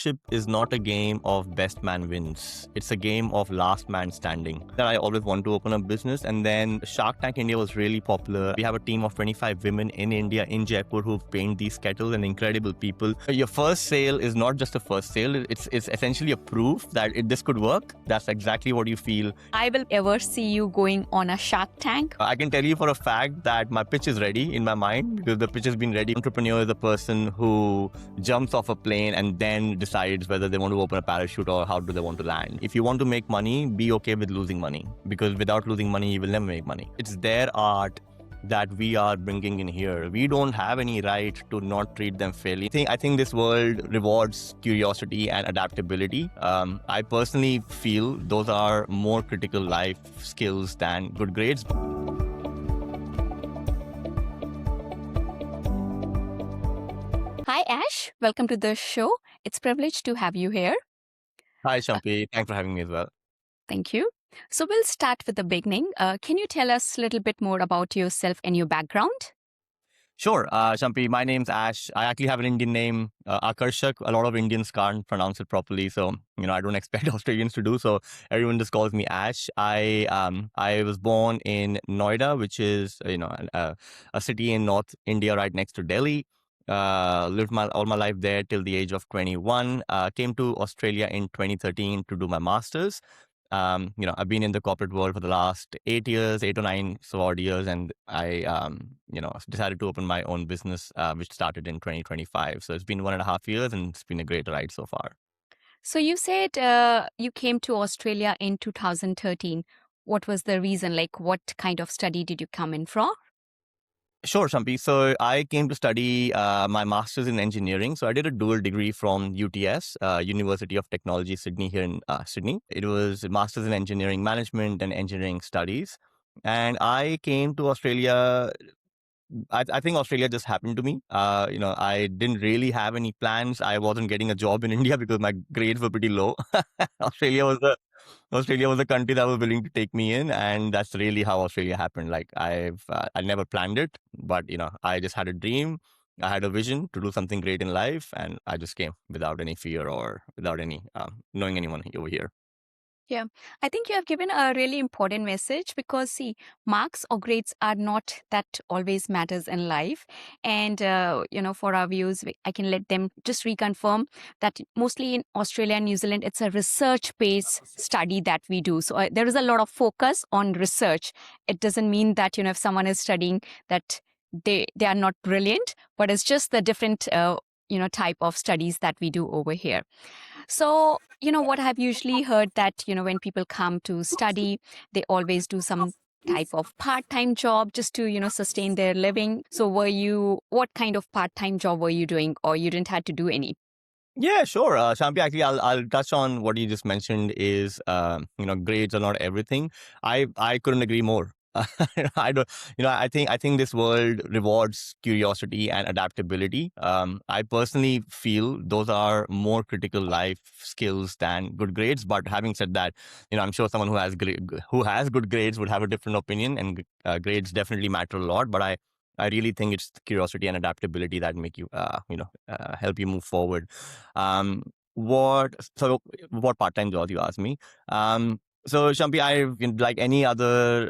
entrepreneurship is not a game of best man wins. It's a game of last man standing. That I always wanted to open a business, and then Shark Tank India was really popular. We have a team of 25 women in India, in Jaipur, who've painted these kettles, and incredible people. Your first sale is not just a first sale. It's essentially a proof that this could work. That's exactly what you feel. I will ever see you going on a Shark Tank. I can tell you for a fact that my pitch is ready in my mind because the pitch has been ready. Entrepreneur is a person who jumps off a plane and then decides whether they want to open a parachute or how do they want to land. If you want to make money, be okay with losing money, because without losing money, you will never make money. It's their art that we are bringing in here. We don't have any right to not treat them fairly. I think this world rewards curiosity and adaptability. I personally feel those are more critical life skills than good grades. Hi, Ash. Welcome to the show. It's a privilege to have you here. Hi, Shampi. Thanks for having me as well. Thank you. So we'll start with the beginning. Can you tell us a little bit more about yourself and your background? Sure, Shampi. My name's Ash. I actually have an Indian name, Akarshak. A lot of Indians can't pronounce it properly, so I don't expect Australians to do. So everyone just calls me Ash. I was born in Noida, which is a city in North India, right next to Delhi. Lived all my life there till the age of 21. Came to Australia in 2013 to do my master's. I've been in the corporate world for the last 8 years, 8 or 9 so odd years, and I, decided to open my own business, which started in 2025. So it's been 1.5 years, and it's been a great ride so far. So you said you came to Australia in 2013. What was the reason? Like, what kind of study did you come in for? Sure, Shampi. So I came to study my master's in engineering. So I did a dual degree from UTS, University of Technology, Sydney, here in Sydney. It was a master's in engineering management and engineering studies. And I came to Australia. I think Australia just happened to me. I didn't really have any plans. I wasn't getting a job in India because my grades were pretty low. Australia was the Australia was a country that was willing to take me in, and that's really how Australia happened. Like I never planned it, but I just had a dream. I had a vision to do something great in life, and I just came without any fear or without any knowing anyone over here. Yeah, I think you have given a really important message because, see, marks or grades are not that always matters in life. And, for our views, I can let them just reconfirm that mostly in Australia and New Zealand, it's a research-based study that we do. So there is a lot of focus on research. It doesn't mean that, if someone is studying that they are not brilliant, but it's just the different, type of studies that we do over here. So, what I've usually heard that, when people come to study, they always do some type of part-time job just to, sustain their living. So what kind of part-time job were you doing, or you didn't have to do any? Yeah, sure. Shampi, actually, I'll touch on what you just mentioned is, grades are not everything. I couldn't agree more. I don't, I think this world rewards curiosity and adaptability. I personally feel those are more critical life skills than good grades. But having said that, I'm sure someone who has good grades would have a different opinion, and grades definitely matter a lot. But I really think it's curiosity and adaptability that make you, help you move forward. What part-time jobs you asked me? So, Shampi, like any other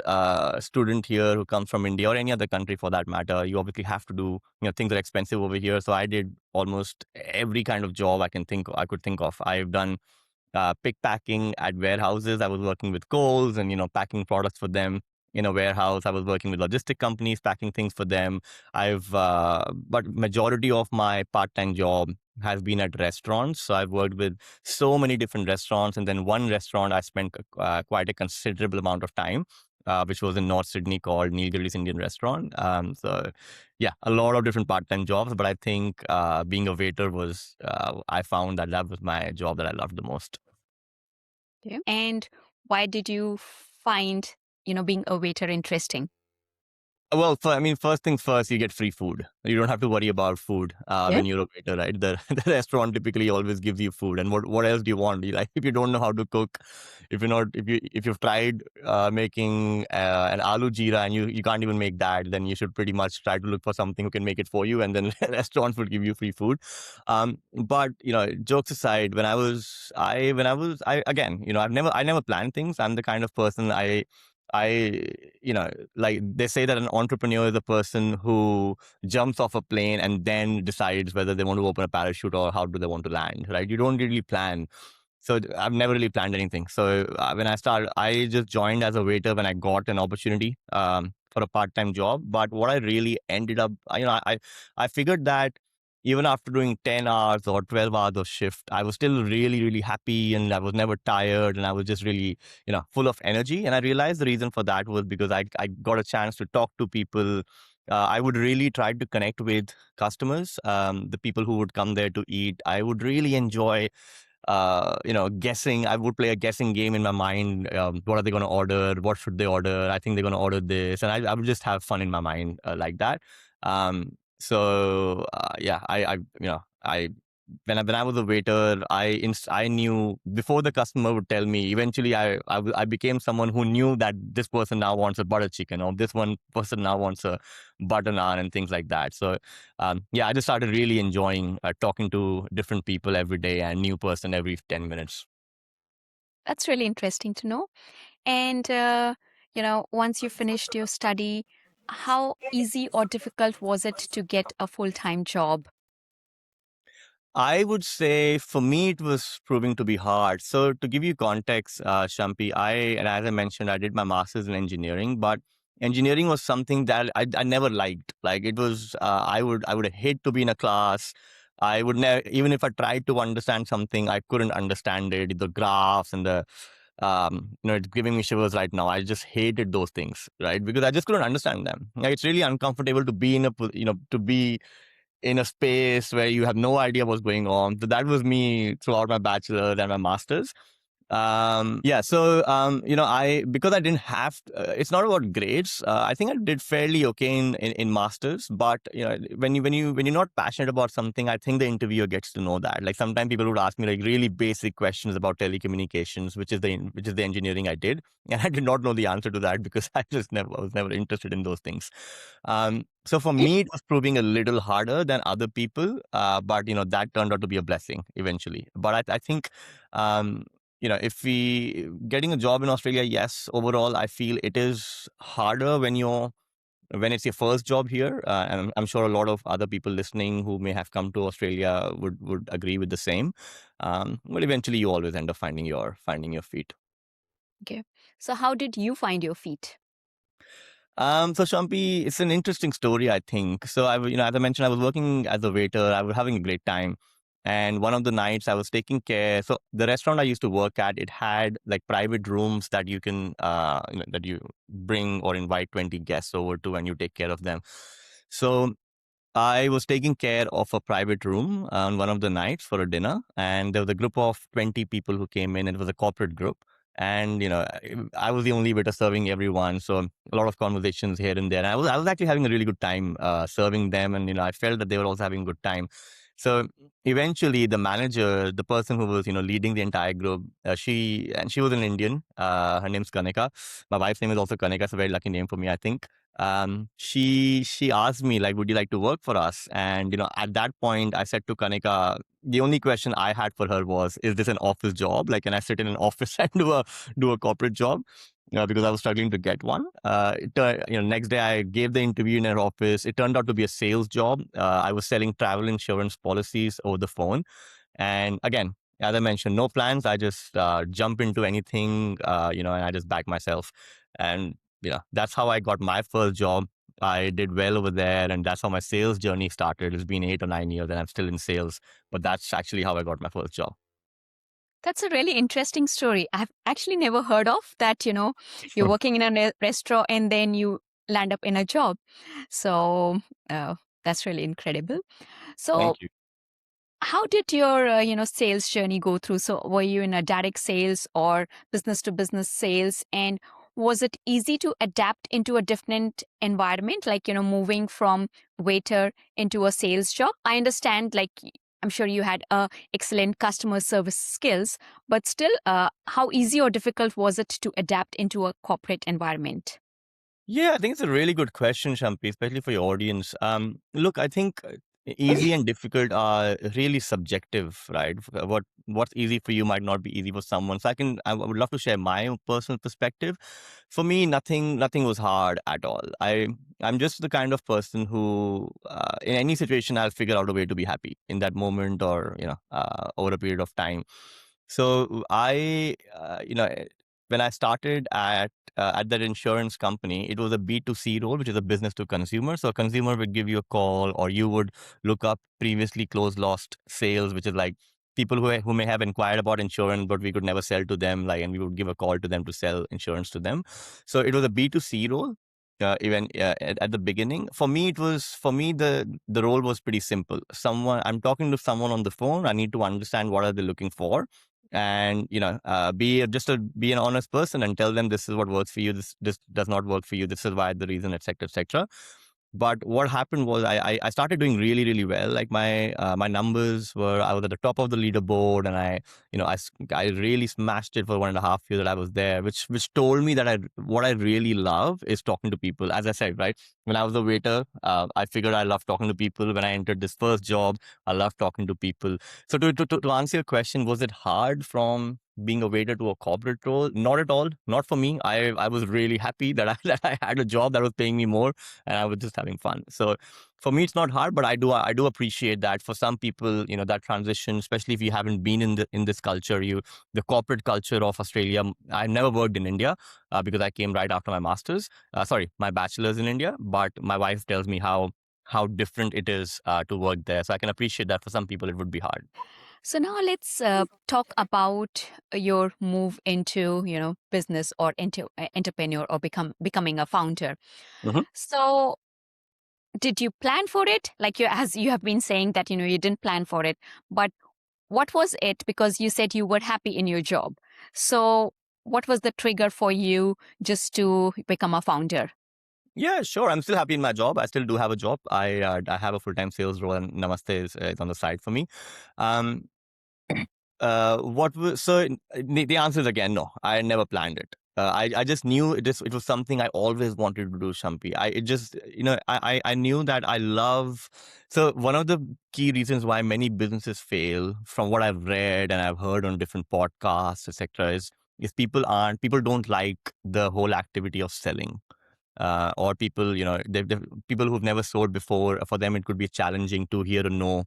student here who comes from India or any other country for that matter, you obviously have to do, things are expensive over here. So I did almost every kind of job I could think of. I've done pick packing at warehouses. I was working with Coles and, packing products for them in a warehouse. I was working with logistic companies, packing things for them. But majority of my part-time job has been at restaurants. So I've worked with so many different restaurants. And then one restaurant I spent quite a considerable amount of time, which was in North Sydney, called Neilgiri's Indian Restaurant. So yeah, a lot of different part-time jobs. But I think being a waiter was, I found that was my job that I loved the most. Okay. And why did you find, being a waiter interesting? Well, I mean, first things first, you get free food. You don't have to worry about food Yeah. when you're a waiter, right? The restaurant typically always gives you food, and what else do you want? Like, if you don't know how to cook, if you've tried making an aloo jeera and you can't even make that, then you should pretty much try to look for something who can make it for you, and then restaurants will give you free food. But jokes aside, I again, I never plan things. I'm the kind of person I, like they say that an entrepreneur is a person who jumps off a plane and then decides whether they want to open a parachute or how do they want to land, right? You don't really plan. So I've never really planned anything. So when I started, I just joined as a waiter when I got an opportunity for a part-time job. But what I really ended up, I figured that even after doing 10 hours or 12 hours of shift, I was still really, really happy and I was never tired and I was just really full of energy. And I realized the reason for that was because I got a chance to talk to people. I would really try to connect with customers, the people who would come there to eat. I would really enjoy guessing. I would play a guessing game in my mind. What are they going to order? What should they order? I think they're going to order this, and I would just have fun in my mind like that. Yeah, I when I was a waiter, I knew before the customer would tell me. Eventually, I became someone who knew that this person now wants a butter chicken, or this one person now wants a butter naan, and things like that. So yeah, I just started really enjoying talking to different people every day and new person every 10 minutes. That's really interesting to know. And, once you finished your study, how easy or difficult was it to get a full-time job? I would say for me, it was proving to be hard. So to give you context, Shampi, and as I mentioned, I did my master's in engineering, but engineering was something that I never liked. Like it was, I would hate to be in a class. I would never, even if I tried to understand something, I couldn't understand it. The graphs and it's giving me shivers right now. I just hated those things, right? Because I just couldn't understand them. Like, it's really uncomfortable to be to be in a space where you have no idea what's going on. So that was me throughout my bachelor's and my master's. Yeah, so I because I didn't have. It's not about grades. I think I did fairly okay in masters, but when you're not passionate about something, I think the interviewer gets to know that. Like sometimes people would ask me like really basic questions about telecommunications, which is the engineering I did, and I did not know the answer to that because I was never interested in those things. So for me, it was proving a little harder than other people, but that turned out to be a blessing eventually. But I think if we getting a job in Australia, yes, overall, I feel it is harder when it's your first job here. And I'm sure a lot of other people listening who may have come to Australia would agree with the same. But eventually, you always end up finding your feet. Okay. So how did you find your feet? So Shampi, it's an interesting story, I think. So as I mentioned, I was working as a waiter. I was having a great time. And one of the nights I was taking care. So the restaurant I used to work at, it had like private rooms that you can, that you bring or invite 20 guests over to and you take care of them. So I was taking care of a private room on one of the nights for a dinner, and there was a group of 20 people who came in. It was a corporate group. And I was the only waiter serving everyone, so a lot of conversations here and there. And I was actually having a really good time serving them, and I felt that they were also having a good time. So eventually, the manager, the person who was leading the entire group, she was an Indian. Her name's Kanika. My wife's name is also Kanika. It's a very lucky name for me, I think. She asked me like, would you like to work for us? And at that point I said to Kanika, the only question I had for her was, is this an office job? Like, can I sit in an office and do a corporate job? Because I was struggling to get one. Next day I gave the interview in her office. It turned out to be a sales job. I was selling travel insurance policies over the phone. And again, as I mentioned, no plans. I just jump into anything, and I just back myself. And that's how I got my first job. I did well over there, and that's how my sales journey started. It's been 8 or 9 years, and I'm still in sales. But that's actually how I got my first job. That's a really interesting story. I've actually never heard of that, you're working in a restaurant and then you land up in a job. So that's really incredible. So Thank you. how did your, sales journey go through? So were you in a direct sales or business to business sales? And was it easy to adapt into a different environment, like, moving from waiter into a sales job? I understand, like, I'm sure you had excellent customer service skills, but still, how easy or difficult was it to adapt into a corporate environment? Yeah, I think it's a really good question, Shampi, especially for your audience. Look, I think easy and difficult are really subjective, right? What's easy for you might not be easy for someone. So I would love to share my own personal perspective. For me, nothing was hard at all. I'm just the kind of person who, in any situation, I'll figure out a way to be happy in that moment, or over a period of time. So when I started at that insurance company, it was a B2C role, which is a business to consumer. So a consumer would give you a call, or you would look up previously closed lost sales, which is like people who may have inquired about insurance, but we could never sell to them, like, and we would give a call to them to sell insurance to them. So it was a B2C role. Even at the beginning, for me, the role was pretty simple. I'm talking to someone on the phone. I need to understand what are they looking for, and be an honest person and tell them this is what works for you, this does not work for you, this is why, the reason, etc., etc. But what happened was I started doing really, really well. Like my numbers were, I was at the top of the leaderboard, and I really smashed it for 1.5 years that I was there, which told me that what I really love is talking to people. As I said, right, when I was a waiter, I figured I love talking to people. When I entered this first job, I love talking to people. So to answer your question, was it hard from being a waiter to a corporate role? Not at all. Not for me. I was really happy that that I had a job that was paying me more, and I was just having fun. So for me, it's not hard, but I do appreciate that for some people, that transition, especially if you haven't been in this culture, the corporate culture of Australia. I never worked in India because I came right after my master's. Sorry, my bachelor's in India. But my wife tells me how different it is to work there. So I can appreciate that for some people it would be hard. So now let's talk about your move into, business or into entrepreneur or becoming a founder. Mhm. So did you plan for it? Like, as you have been saying that, you didn't plan for it, but what was it? Because you said you were happy in your job. So what was the trigger for you just to become a founder? Yeah, sure. I'm still happy in my job. I still do have a job. I have a full-time sales role, and Namaste is on the side for me. Um, what was so the answer is, again, no. I never planned it. I just knew it was something I always wanted to do, Shampi. It just, I knew that I love. So one of the key reasons why many businesses fail, from what I've read and I've heard on different podcasts, etc., is people don't like the whole activity of selling. Or people, people who've never sold before, for them it could be challenging to hear a no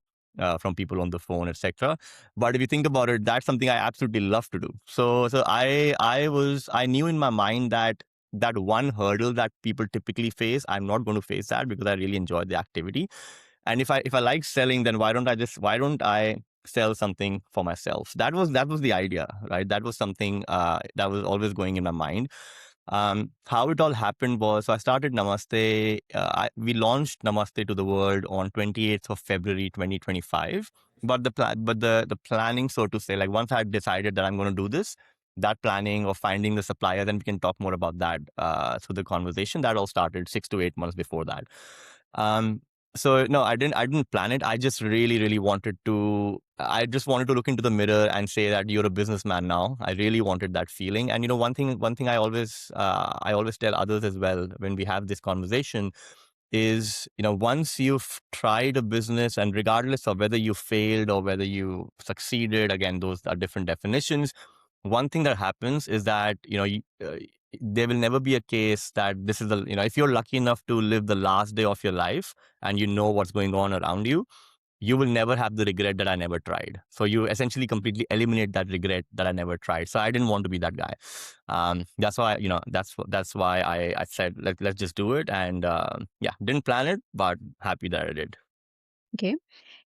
from people on the phone, etc. But if you think about it, that's something I absolutely love to do. So I knew in my mind that that one hurdle that people typically face, I'm not going to face that, because I really enjoy the activity. And if I like selling, then why don't I sell something for myself? That was the idea, right? That was something that was always going in my mind. How it all happened was, so I started Namaste. We launched Namaste to the world on 28th of February 2025. But the planning, so to say, like, once I decided that I'm going to do this, that planning of finding the supplier, then we can talk more about that through the conversation. That all started 6 to 8 months before that. Um, so no, I didn't plan it. I just really, really I just wanted to look into the mirror and say that you're a businessman now. I really wanted that feeling. And one thing I always tell others as well when we have this conversation is, once you've tried a business, and regardless of whether you failed or whether you succeeded, again, those are different definitions. One thing that happens is that, there will never be a case that this is if you're lucky enough to live the last day of your life and you know what's going on around you, you will never have the regret that I never tried. So you essentially completely eliminate that regret that I never tried. So I didn't want to be that guy. That's why, that's why I said, let's just do it. And yeah, didn't plan it, but happy that I did. Okay.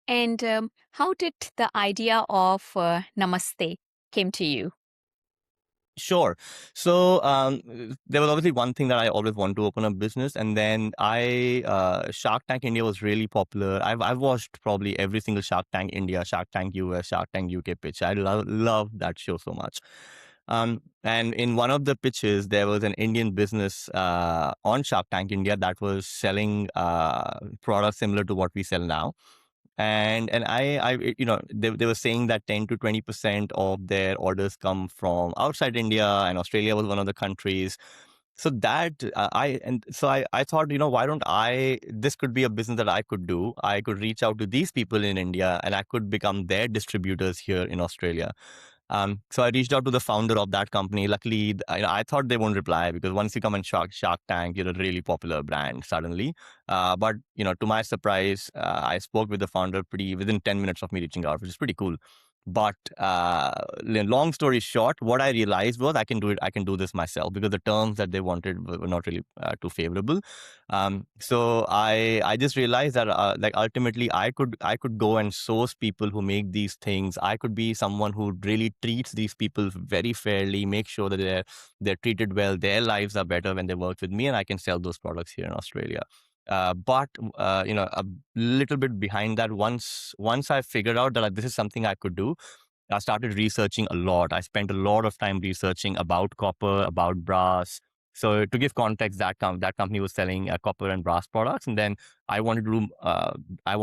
And how did the idea of Namaste came to you? Sure. So there was obviously one thing that I always wanted to open a business, and then Shark Tank India was really popular. I've watched probably every single Shark Tank India, Shark Tank US, Shark Tank UK pitch. I love that show so much. And in one of the pitches, there was an Indian business on Shark Tank India that was selling products similar to what we sell now. And they were saying that 10 to 20% of their orders come from outside India, and Australia was one of the countries. So that I thought, why don't this could be a business that I could do. I could reach out to these people in India, and I could become their distributors here in Australia. So I reached out to the founder of that company. Luckily, I thought they won't reply, because once you come on Shark Tank, you're a really popular brand suddenly. But to my surprise, I spoke with the founder pretty within 10 minutes of me reaching out, which is pretty cool. But long story short, what I realized was I can do it. I can do this myself, because the terms that they wanted were not really too favorable. So I just realized that like ultimately I could go and source people who make these things. I could be someone who really treats these people very fairly, make sure that they're treated well, their lives are better when they work with me, and I can sell those products here in Australia. But a little bit behind that, once I figured out that this is something I could do, I started researching a lot. I spent a lot of time researching about copper, about brass. So to give context, that company was selling copper and brass products, and then I wanted to. I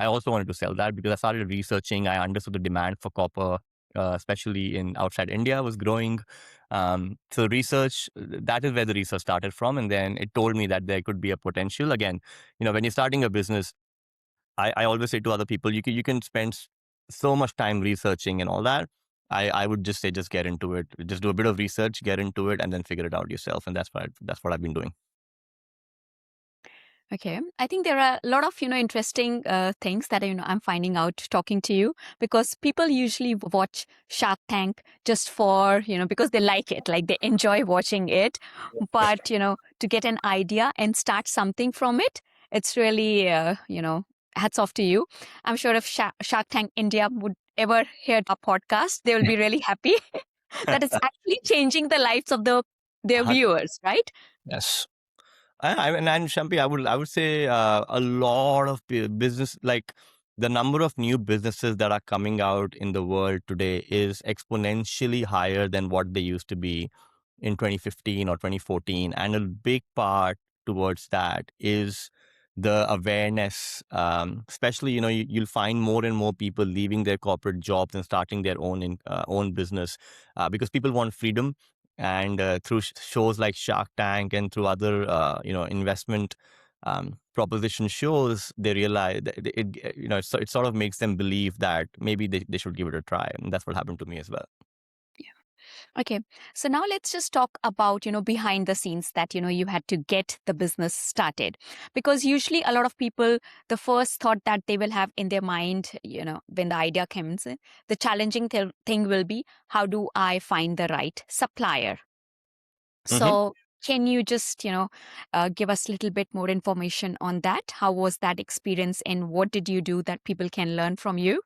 also wanted to sell that, because I started researching. I understood the demand for copper, especially in outside India, was growing. So research, that is where the research started from, and then it told me that there could be a potential. Again, when you're starting a business, I always say to other people, you can spend so much time researching and all that. I would just say, just get into it. Just do a bit of research, get into it, and then figure it out yourself. And that's what I've been doing. Okay. I think there are a lot of, interesting things that, I'm finding out talking to you, because people usually watch Shark Tank just for, because they like it, like they enjoy watching it. But, to get an idea and start something from it, it's really, hats off to you. I'm sure if Shark Tank India would ever hear our podcast, they will be really happy that it's actually changing the lives of their viewers, right? Yes. And Shampi, I would say a lot of business, like the number of new businesses that are coming out in the world today is exponentially higher than what they used to be in 2015 or 2014. And a big part towards that is the awareness. Especially, you'll find more and more people leaving their corporate jobs and starting their own business, because people want freedom. And through shows like Shark Tank and through other investment proposition shows, they realize that it sort of makes them believe that maybe they should give it a try, and that's what happened to me as well. Okay. So now let's just talk about, behind the scenes that, you had to get the business started. Because usually a lot of people, the first thought that they will have in their mind, when the idea comes in, the challenging thing will be, how do I find the right supplier? Hmm. So can you just, give us a little bit more information on that? How was that experience, and what did you do that people can learn from you?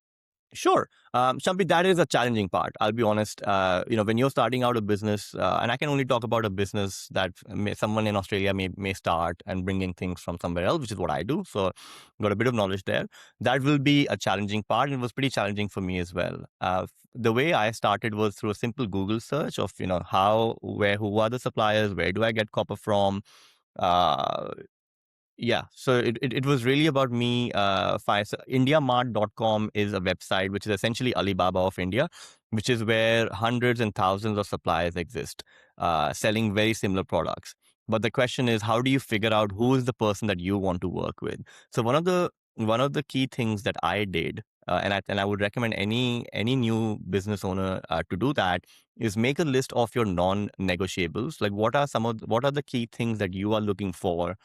Sure. Shampi, that is a challenging part. I'll be honest. When you're starting out a business, and I can only talk about a business that someone in Australia may start and bring in things from somewhere else, which is what I do. So, got a bit of knowledge there. That will be a challenging part. And it was pretty challenging for me as well. The way I started was through a simple Google search of, who are the suppliers, where do I get copper from, uh, yeah, so it was really about me. So IndiaMart.com is a website which is essentially Alibaba of India, which is where hundreds and thousands of suppliers exist, selling very similar products. But the question is, how do you figure out who is the person that you want to work with? So one of the key things that I did, and I would recommend any new business owner to do that, is make a list of your non-negotiables. Like what are the key things that you are looking for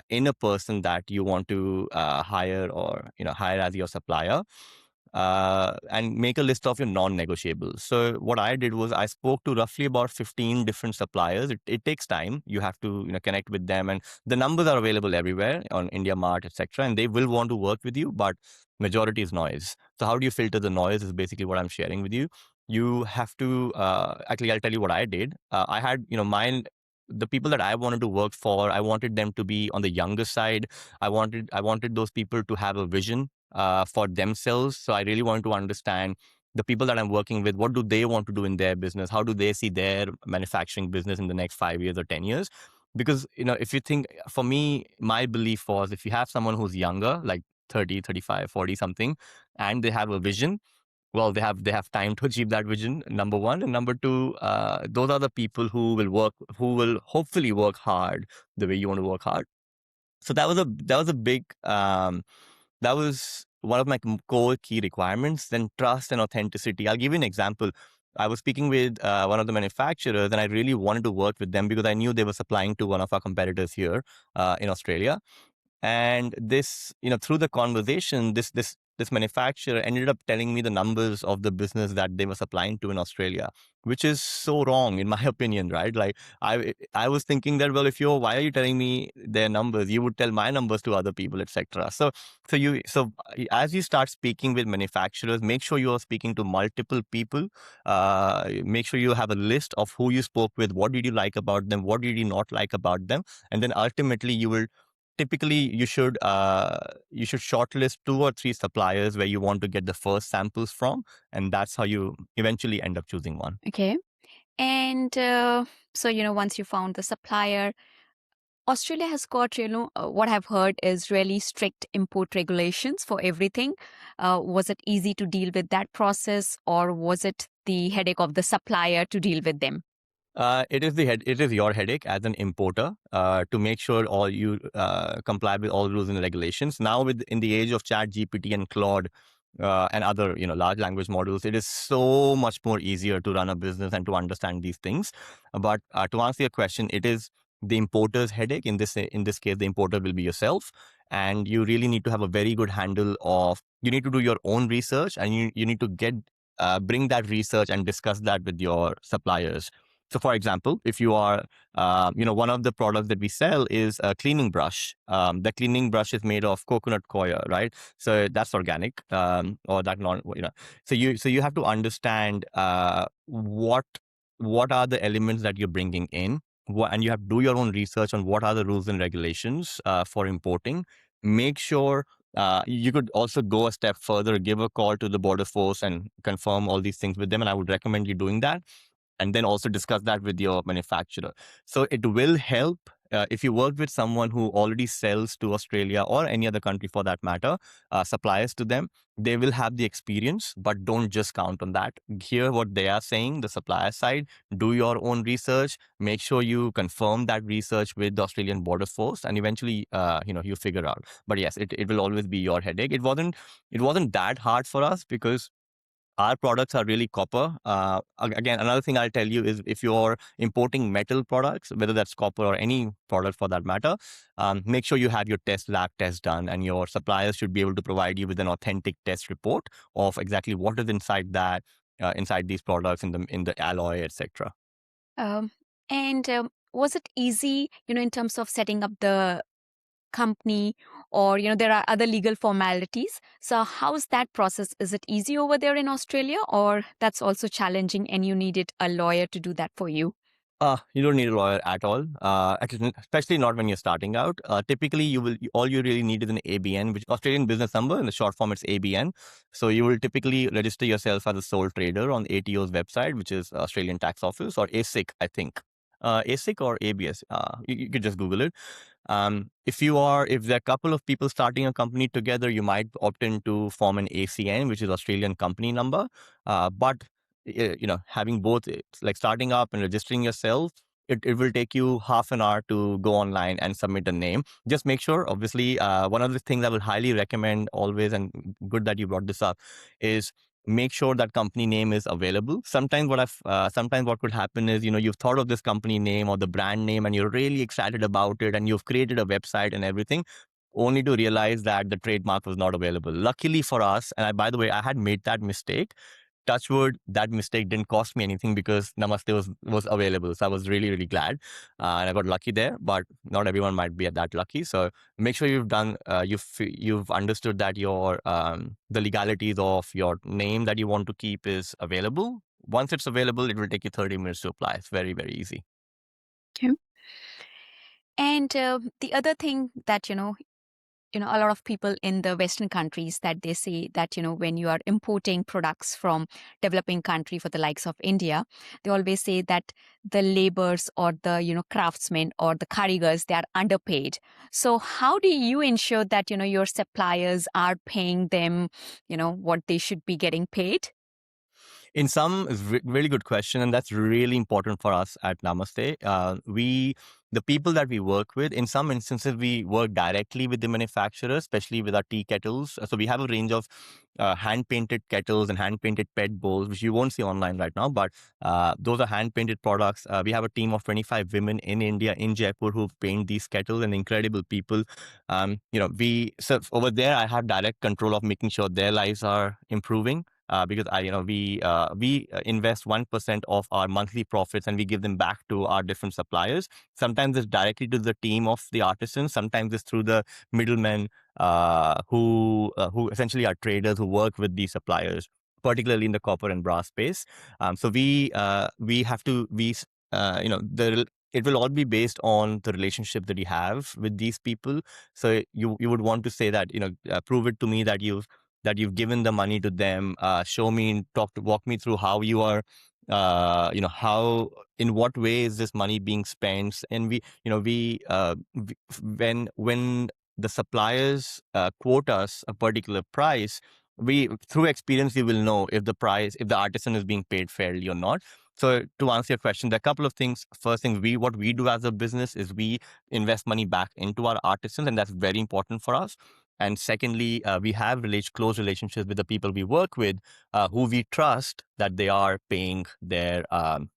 in a person that you want to hire, or hire as your supplier, and make a list of your non-negotiables. So what I did was I spoke to roughly about 15 different suppliers. It takes time. You have to connect with them, and the numbers are available everywhere on India Mart, etc. And they will want to work with you, but majority is noise. So how do you filter the noise is basically what I'm sharing with you. You have to actually, I'll tell you what I did. I had mine, the people that I wanted to work for, I wanted them to be on the younger side. I wanted those people to have a vision for themselves. So I really wanted to understand the people that I'm working with, what do they want to do in their business? How do they see their manufacturing business in the next 5 years or 10 years? Because, if you think, for me, my belief was, if you have someone who's younger, like 30, 35, 40 something, and they have a vision, well, they have time to achieve that vision, number one. And number two, those are the people who will hopefully work hard the way you want to work hard. So that was a big that was one of my core key requirements. Then trust and authenticity. I'll give you an example. I was speaking with one of the manufacturers, and I really wanted to work with them because I knew they were supplying to one of our competitors here in Australia. And this, through the conversation, this manufacturer ended up telling me the numbers of the business that they were supplying to in Australia, which is so wrong in my opinion, right? Like, I was thinking that, well, why are you telling me their numbers? You would tell my numbers to other people, etc. So as you start speaking with manufacturers, make sure you are speaking to multiple people. Make sure you have a list of who you spoke with, what did you like about them, what did you not like about them, and then ultimately typically you should shortlist 2 or 3 suppliers where you want to get the first samples from, and that's how you eventually end up choosing one. Okay. And so, once you found the supplier, Australia has got, what I've heard is really strict import regulations for everything. Was it easy to deal with that process, or was it the headache of the supplier to deal with them? It is your headache as an importer to make sure all you comply with all rules and regulations. Now, in the age of Chat GPT and Claude and other large language models, it is so much more easier to run a business and to understand these things. But to answer your question, it is the importer's headache. In this case, the importer will be yourself, and you really need to have a very good handle of. You need to do your own research, and you need to bring that research and discuss that with your suppliers. So, for example, if you are, one of the products that we sell is a cleaning brush. The cleaning brush is made of coconut coir, right? So that's organic, or that non. So you have to understand what are the elements that you're bringing in, and you have to do your own research on what are the rules and regulations for importing. Make sure. You could also go a step further, give a call to the border force and confirm all these things with them. And I would recommend you doing that, and then also discuss that with your manufacturer. So it will help if you work with someone who already sells to Australia or any other country for that matter, suppliers to them. They will have the experience, but don't just count on that. Hear what they are saying, the supplier side, do your own research, make sure you confirm that research with the Australian Border Force, and eventually, you figure out. But yes, it will always be your headache. It wasn't that hard for us because our products are really copper. Again, another thing I'll tell you is if you're importing metal products, whether that's copper or any product for that matter, make sure you have your lab test done, and your suppliers should be able to provide you with an authentic test report of exactly what is inside these products in the alloy, etc. Um, and was it easy, in terms of setting up the company, or there are other legal formalities? So how's that process? Is it easy over there in Australia, or that's also challenging and you needed a lawyer to do that for you? You don't need a lawyer at all, especially not when you're starting out. Typically, all you really need is an ABN, which Australian business number. In the short form, it's ABN. So you will typically register yourself as a sole trader on ATO's website, which is Australian Tax Office, or ASIC, I think. ASIC or ABS. You could just Google it. If there are a couple of people starting a company together, you might opt in to form an ACN, which is Australian company number. But having both, it's like starting up and registering yourself. It will take you half an hour to go online and submit a name. Just make sure, obviously, one of the things I will highly recommend always, and good that you brought this up, is make sure that company name is available. Sometimes what could happen is, you've thought of this company name or the brand name and you're really excited about it and you've created a website and everything, only to realize that the trademark was not available. Luckily for us, and by the way, I had made that mistake. Touch wood, that mistake didn't cost me anything because Namaste was available. So I was really, really glad. And I got lucky there, but not everyone might be that lucky. So make sure you've understood that the legalities of your name that you want to keep is available. Once it's available, it will take you 30 minutes to apply. It's very, very easy. Okay. And the other thing that, a lot of people in the Western countries that they say that, when you are importing products from developing country for the likes of India, they always say that the laborers or the, craftsmen or the karigars, they are underpaid. So how do you ensure that, your suppliers are paying them, what they should be getting paid? In some, is really good question, and that's really important for us at Namaste. The people that we work with, in some instances, we work directly with the manufacturers, especially with our tea kettles. So we have a range of hand painted kettles and hand painted PET bowls, which you won't see online right now, but those are hand painted products. We have a team of 25 women in India, in Jaipur, who paint these kettles, and incredible people. So over there, I have direct control of making sure their lives are improving, because we invest 1% of our monthly profits and we give them back to our different suppliers. Sometimes it's directly to the team of the artisans. Sometimes it's through the middlemen, who essentially are traders who work with these suppliers, particularly in the copper and brass space. So we have to we you know the it will all be based on the relationship that you have with these people. So you would want to say that, prove it to me that you've given the money to them. Show me and walk me through how you are, how, in what way is this money being spent. And when the suppliers quote us a particular price, we, through experience, we will know if the artisan is being paid fairly or not. So to answer your question, there are a couple of things. First thing, what we do as a business is we invest money back into our artisans, and that's very important for us. And secondly, we have close relationships with the people we work with, who we trust that they are paying their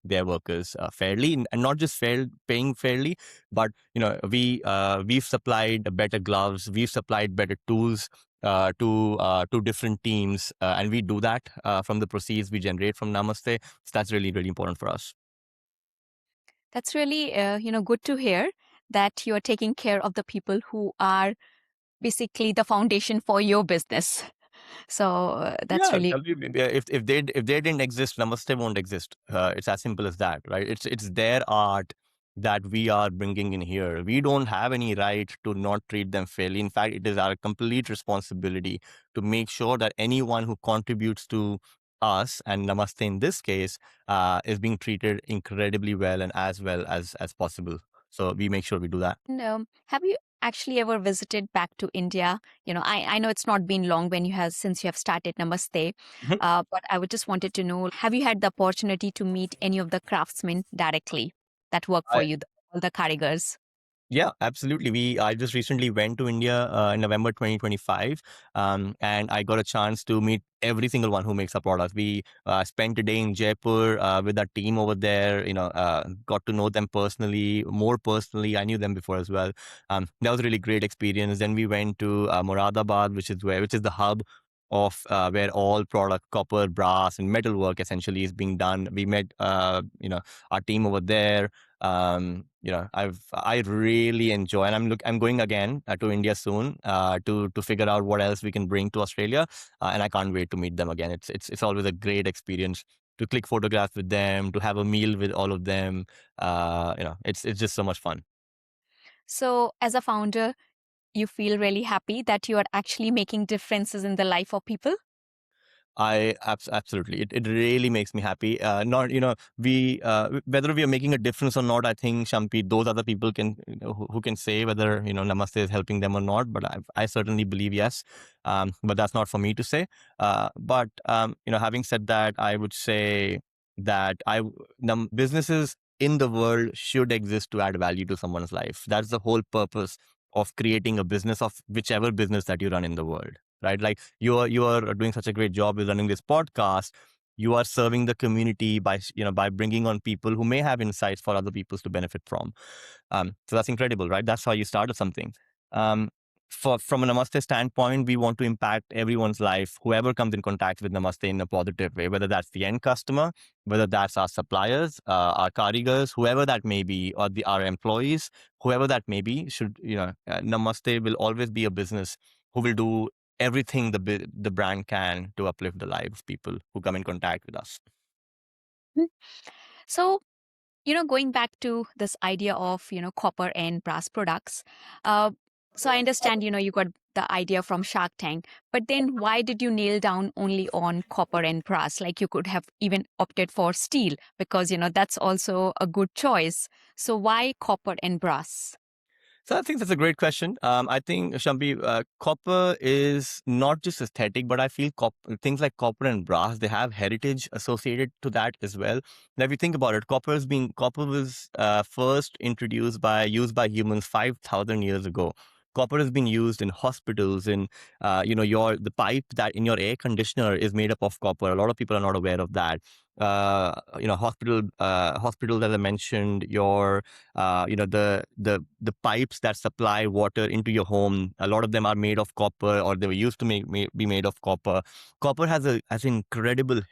workers fairly, and not just paying fairly, but we've supplied better gloves, we've supplied better tools to different teams, and we do that from the proceeds we generate from Namaste. So that's really, really important for us. That's really, good to hear that you're taking care of the people who are basically the foundation for your business. So that's Yeah, really. absolutely. Yeah, if they didn't exist, Namaste won't exist. It's as simple as that, right? It's their art that we are bringing in here. We don't have any right to not treat them fairly. In fact, it is our complete responsibility to make sure that anyone who contributes to us, and Namaste in this case, is being treated incredibly well as possible. So we make sure we do that. And, have you actually ever visited back to India? I know it's not been long since you have started Namaste, but I would just wanted to know, have you had the opportunity to meet any of the craftsmen directly that work for you, all the karigars? Yeah, absolutely. I just recently went to India in November 2025, and I got a chance to meet every single one who makes our products. We spent a day in Jaipur with our team over there. Got to know them personally, more personally. I knew them before as well. That was a really great experience. Then we went to Moradabad, which is the hub of where all product, copper, brass, and metal work essentially is being done. We met our team over there. I really enjoy, and I'm going again to India soon to figure out what else we can bring to Australia, and I can't wait to meet them again. It's always a great experience to click photographs with them, to have a meal with all of them. It's just so much fun. So, as a founder, you feel really happy that you are actually making differences in the life of people? Absolutely, it really makes me happy. Not we whether we are making a difference or not. I think, Shampi, those other people can, who can say whether Namaste is helping them or not. But I certainly believe yes. But that's not for me to say. But having said that, I would say that businesses in the world should exist to add value to someone's life. That's the whole purpose of creating a business, of whichever business that you run in the world, right? Like you are doing such a great job with running this podcast. You are serving the community by bringing on people who may have insights for other people to benefit from. So that's incredible, right? That's how you started something. Um, from a Namaste standpoint, we want to impact everyone's life, whoever comes in contact with Namaste, in a positive way, whether that's the end customer, whether that's our suppliers, our karigars, whoever that may be, or our employees, whoever that may be. Namaste will always be a business who will do everything the brand can to uplift the lives of people who come in contact with us. Hmm. So, going back to this idea of, copper and brass products, uh, So I understand, you got the idea from Shark Tank, but then why did you nail down only on copper and brass? Like you could have even opted for steel because, that's also a good choice. So why copper and brass? So I think that's a great question. I think, Shambi, copper is not just aesthetic, but I feel things like copper and brass, they have heritage associated to that as well. Now, if you think about it, copper was first used by humans 5,000 years ago. Copper has been used in hospitals, in the pipe that in your air conditioner is made up of copper. A lot of people are not aware of that. Hospitals, as I mentioned, the pipes that supply water into your home, a lot of them are made of copper, or they were used to be made of copper. Copper has an incredible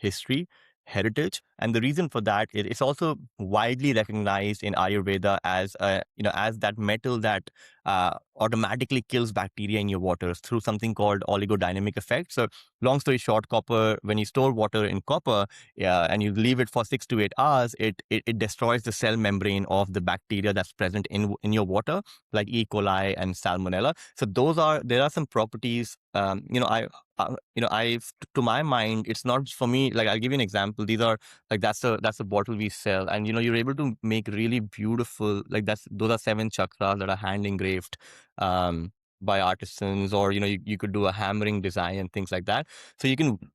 heritage, and the reason for that is it's also widely recognized in Ayurveda as as that metal that automatically kills bacteria in your water through something called oligodynamic effect. So long story short, copper, when you store water in copper, yeah, and you leave it for 6 to 8 hours, it destroys the cell membrane of the bacteria that's present in your water, like E. coli and Salmonella. So there are some properties. To my mind, it's not for me. Like, I'll give you an example. These are like that's a bottle we sell, and you're able to make really beautiful, like those are 7 chakras that are hand engraved. By artisans, or you could do a hammering design and things like that. So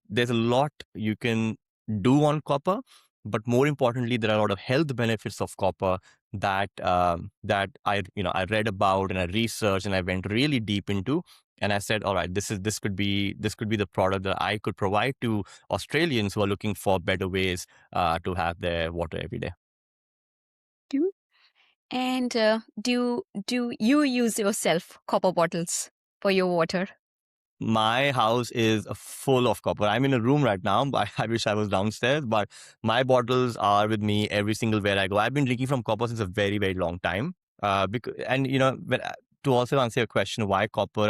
there's a lot you can do on copper, but more importantly, there are a lot of health benefits of copper that I read about and I researched and I went really deep into. And I said, all right, this could be the product that I could provide to Australians who are looking for better ways to have their water every day. You. And do you use yourself copper bottles for your water? My house is full of copper. I'm in a room right now, but I wish I was downstairs. But my bottles are with me every single where I go. I've been drinking from copper since a very, very long time. And to also answer your question, why copper?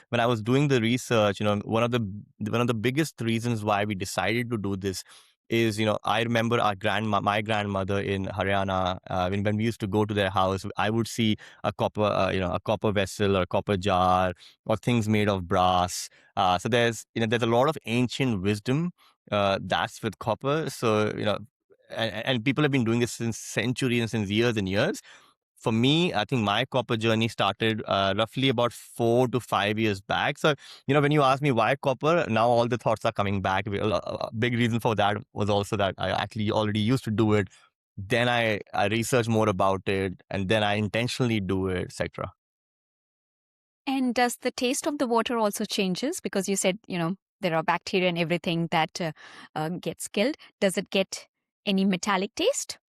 When I was doing the research, one of the biggest reasons why we decided to do this is, I remember my grandmother in Haryana, when we used to go to their house, I would see a copper vessel or a copper jar or things made of brass. So there's a lot of ancient wisdom that's with copper. So and people have been doing this since centuries and since years and years. For me, I think my copper journey started roughly about 4 to 5 years back. So, when you ask me why copper, now all the thoughts are coming back. A big reason for that was also that I actually already used to do it. Then I research more about it, and then I intentionally do it, etc. And does the taste of the water also changes? Because you said, there are bacteria and everything that gets killed. Does it get any metallic taste?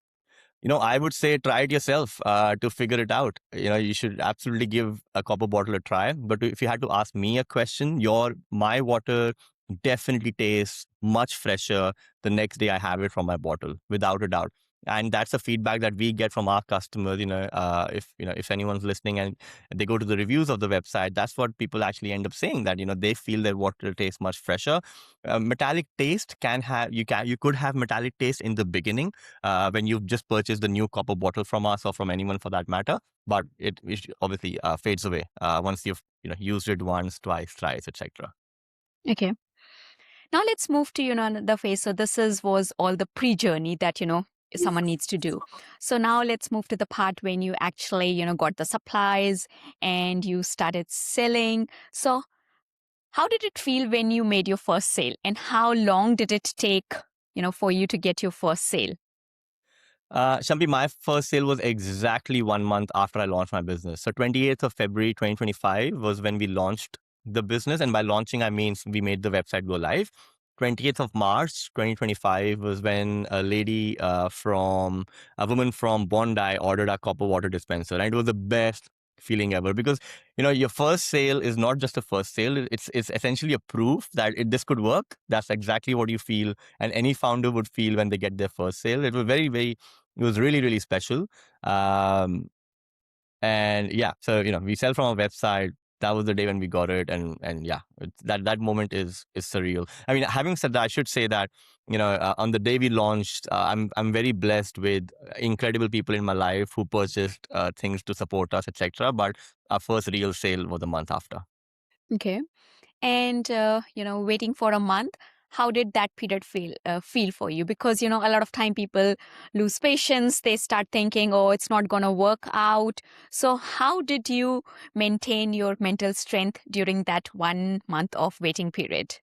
I would say try it yourself to figure it out. You should absolutely give a copper bottle a try. But if you had to ask me a question, my water definitely tastes much fresher the next day I have it from my bottle, without a doubt. And that's the feedback that we get from our customers. If anyone's listening and they go to the reviews of the website, that's what people actually end up saying, that they feel their water tastes much fresher. Metallic taste you could have metallic taste in the beginning when you've just purchased the new copper bottle from us, or from anyone for that matter. But it obviously fades away once you've used it once, twice, thrice, etc. Okay. Now let's move to, the phase. So this was all the pre-journey that, someone needs to do. So now let's move to the part when you actually, got the supplies and you started selling. So how did it feel when you made your first sale, and how long did it take, for you to get your first sale? Shampi, my first sale was exactly 1 month after I launched my business. So 28th of February 2025 was when we launched the business. And by launching, I mean we made the website go live. 20th of March 2025 was when a woman from Bondi ordered a copper water dispenser. And it was the best feeling ever, because your first sale is not just a first sale. It's essentially a proof that this could work. That's exactly what you feel, and any founder would feel when they get their first sale. It was really, really special. And yeah, so we sell from our website. that was the day when we got it, and yeah, that moment is surreal. I mean, having said that, I should say that on the day we launched, I'm very blessed with incredible people in my life who purchased things to support us, etc. But our first real sale was a month after. Okay. And waiting for a month, how did that period feel for you? Because a lot of time people lose patience, they start thinking, oh, it's not going to work out. So how did you maintain your mental strength during that 1 month of waiting period?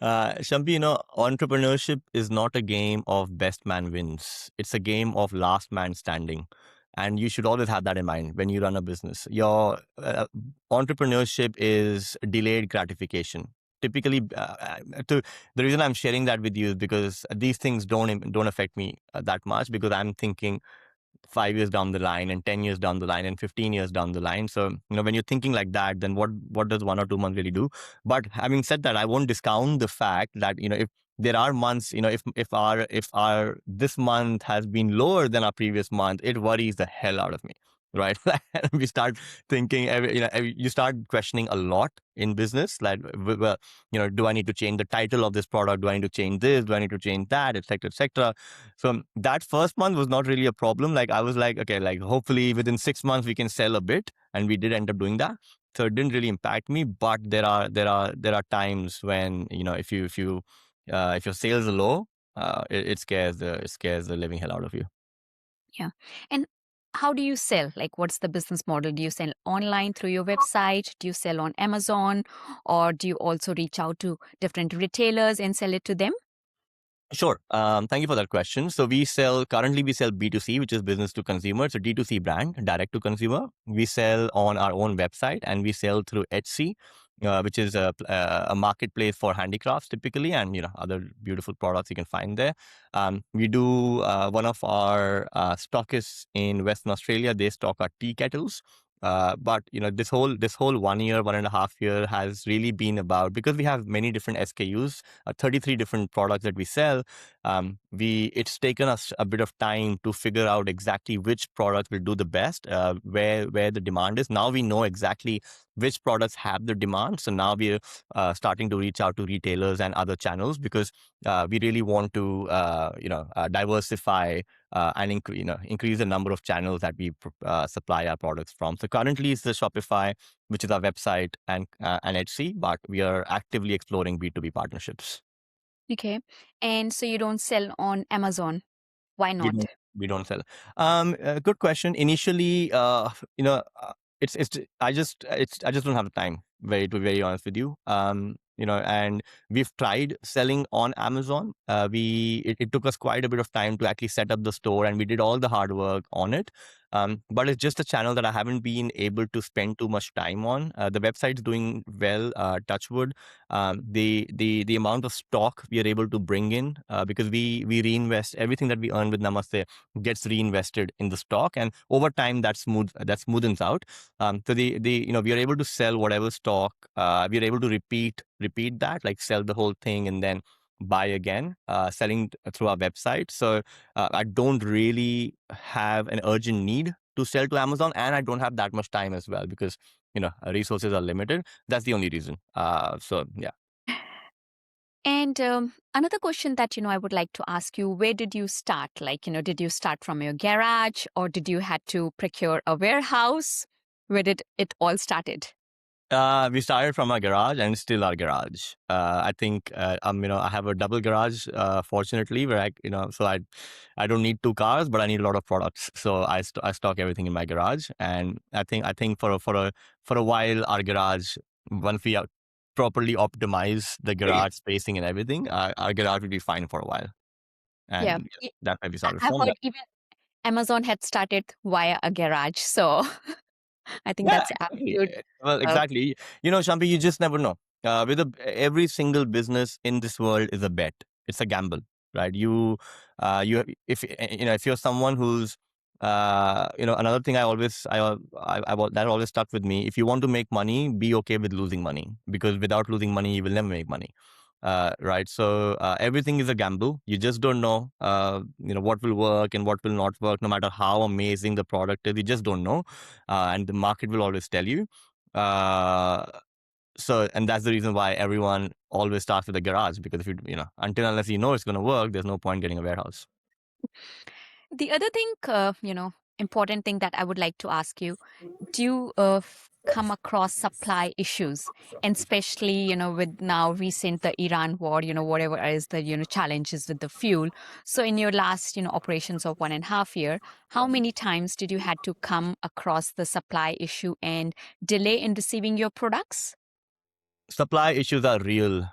Shampi, entrepreneurship is not a game of best man wins. It's a game of last man standing. And you should always have that in mind when you run a business. Your entrepreneurship is delayed gratification. Typically, the reason I'm sharing that with you is because these things don't affect me that much, because I'm thinking 5 years down the line and 10 years down the line and 15 years down the line. So, when you're thinking like that, then what does 1 or 2 months really do? But having said that, I won't discount the fact that, if there are months, if our this month has been lower than our previous month, it worries the hell out of me. Right. We start thinking, you start questioning a lot in business. Like, well, do I need to change the title of this product? Do I need to change this? Do I need to change that? Et cetera, et cetera. So that first month was not really a problem. Like, I was like, okay, like hopefully within 6 months we can sell a bit, and we did end up doing that. So it didn't really impact me. But there are times when if your sales are low, it scares the living hell out of you. Yeah. And how do you sell? Like, what's the business model? Do you sell online through your website? Do you sell on Amazon? Or do you also reach out to different retailers and sell it to them? Sure. Thank you for that question. So currently we sell B2C, which is business to consumer. It's a D2C brand, direct to consumer. We sell on our own website, and we sell through Etsy, which is a marketplace for handicrafts typically, and other beautiful products you can find there. We do one of our stockists in Western Australia. They stock our tea kettles. But this whole 1 year, 1.5 year has really been about, because we have many different SKUs, 33 different products that we sell. It's taken us a bit of time to figure out exactly which product will do the best, where the demand is. Now we know exactly which products have the demand. So now we're starting to reach out to retailers and other channels, because we really want to diversify and increase the number of channels that we supply our products from. So currently it's the Shopify, which is our website, and Etsy, but we are actively exploring B2B partnerships. Okay. And so you don't sell on Amazon. Why We not? don't we don't sell. Good question. Initially, I just don't have the time. To be very honest with you. And we've tried selling on Amazon. It took us quite a bit of time to actually set up the store, and we did all the hard work on it. But it's just a channel that I haven't been able to spend too much time on. The website's doing well, touch wood. The amount of stock we are able to bring in, because we reinvest everything that we earn with Namaste, gets reinvested in the stock, and over time that smoothens out. So we are able to sell whatever stock. We are able to repeat that, like sell the whole thing and then buy again, selling through our website. So I don't really have an urgent need to sell to Amazon, and I don't have that much time as well, because resources are limited. That's the only reason. So yeah. And another question that I would like to ask you: where did you start? Like, did you start from your garage, or did you had to procure a warehouse? Where did it all started? We started from our garage, and still our garage. I think I have a double garage, fortunately, where I don't need two cars, but I need a lot of products. So I stock everything in my garage, and I think for a while our garage, once we properly optimize the garage spacing and everything, our garage will be fine for a while. Yeah, And that's why we started I've from heard that. even Amazon had started via a garage. So I think Yeah, that's exactly. absolute. Well, Uh, exactly. Shampi, you just never know. Every single business in this world is a bet. It's a gamble, right? If you're someone who's, another thing that always stuck with me. If you want to make money, be okay with losing money, because without losing money, you will never make money. Right. So everything is a gamble. You just don't know, what will work and what will not work, no matter how amazing the product is. You just don't know, and the market will always tell you. And that's the reason why everyone always starts with a garage, because if until unless you know it's going to work, there's no point getting a warehouse. The other thing, important thing that I would like to ask you, do you come across supply issues, and especially, with now recent the Iran war, whatever is the, challenges with the fuel. So in your last, operations of 1.5 year, how many times did you had to come across the supply issue and delay in receiving your products? Supply issues are real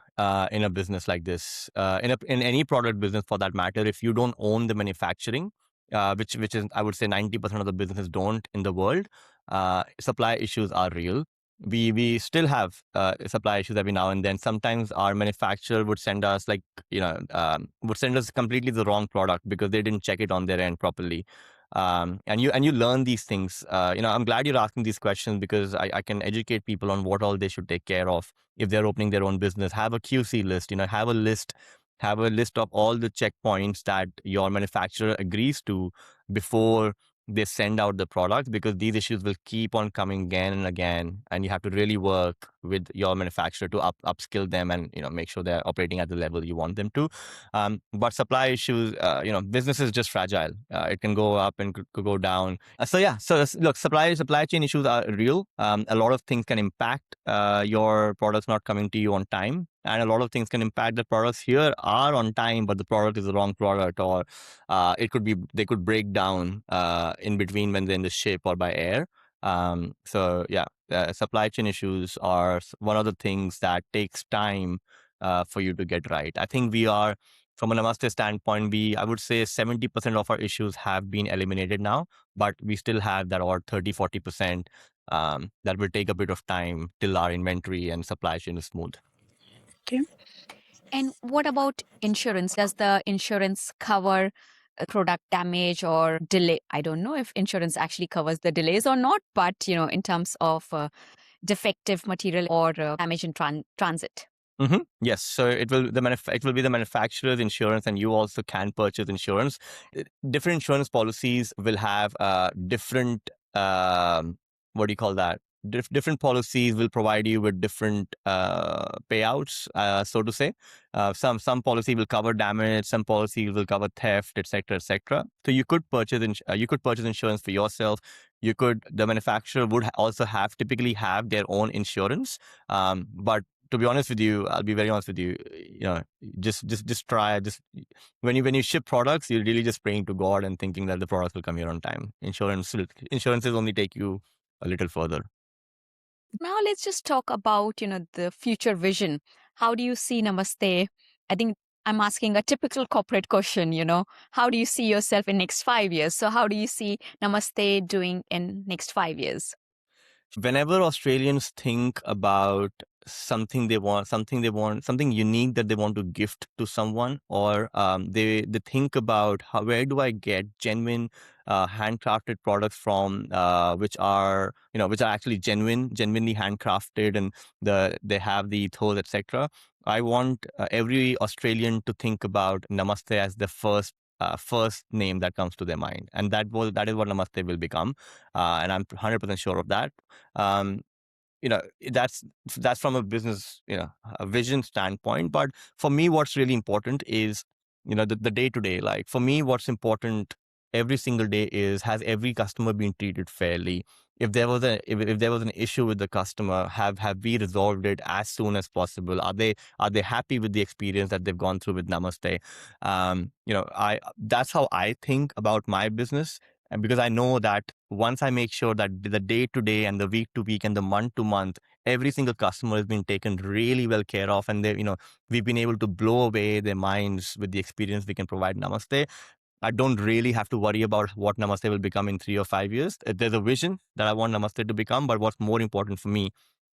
in a business like this, in any product business for that matter. If you don't own the manufacturing, which is, I would say, 90% of the businesses don't in the world, supply issues are real. We still have supply issues every now and then. Sometimes our manufacturer would send us would send us completely the wrong product because they didn't check it on their end properly. And you learn these things. I'm glad you're asking these questions because I can educate people on what all they should take care of if they're opening their own business. Have a QC list. Have a list of all the checkpoints that your manufacturer agrees to before they send out the product, because these issues will keep on coming again and again, and you have to really work with your manufacturer to upskill them and make sure they're operating at the level you want them to. But supply issues, business is just fragile. It can go up and could go down. Look, supply chain issues are real. A lot of things can impact your products not coming to you on time, and a lot of things can impact the products here are on time, but the product is the wrong product, or they could break down in between when they're in the ship or by air. Supply chain issues are one of the things that takes time for you to get right. I think we are, from a Namaste standpoint, I would say 70% of our issues have been eliminated now, but we still have that or 30-40% that will take a bit of time till our inventory and supply chain is smooth. Okay. And what about insurance? Does the insurance cover product damage or delay? I don't know if insurance actually covers the delays or not, but in terms of defective material or damage in transit. Mm-hmm. Yes, so it will be the manufacturer's insurance, and you also can purchase insurance. Different insurance policies will have different what do you call that? Different policies will provide you with different payouts, so to say. Some policy will cover damage, some policy will cover theft, etc., etc. So you could purchase insurance for yourself. The manufacturer would also typically have their own insurance, but to be honest with you, I'll be very honest with you. Just try. Just when you ship products, you're really just praying to God and thinking that the products will come here on time. Insurances only take you a little further. Now let's just talk about, the future vision. How do you see Namaste? I think I'm asking a typical corporate question, how do you see yourself in next 5 years? So how do you see Namaste doing in next 5 years? Whenever Australians think about something unique that they want to gift to someone, or they think about where do I get genuine handcrafted products from, which are actually genuinely handcrafted, and they have the ethos, etc. I want every Australian to think about Namaste as the first name that comes to their mind, and that is what Namaste will become, and I'm 100% sure of that. Um, that's from a business, a vision standpoint. But for me, what's really important is, the day to day. Like for me, what's important every single day is, has every customer been treated fairly? If there was an issue with the customer, have we resolved it as soon as possible? Are they happy with the experience that they've gone through with Namaste? I That's how I think about my business. And because I know that once I make sure that the day to day and the week to week and the month to month, every single customer has been taken really well care of, and we've been able to blow away their minds with the experience we can provide Namaste. I don't really have to worry about what Namaste will become in 3 or 5 years. There's a vision that I want Namaste to become, but what's more important for me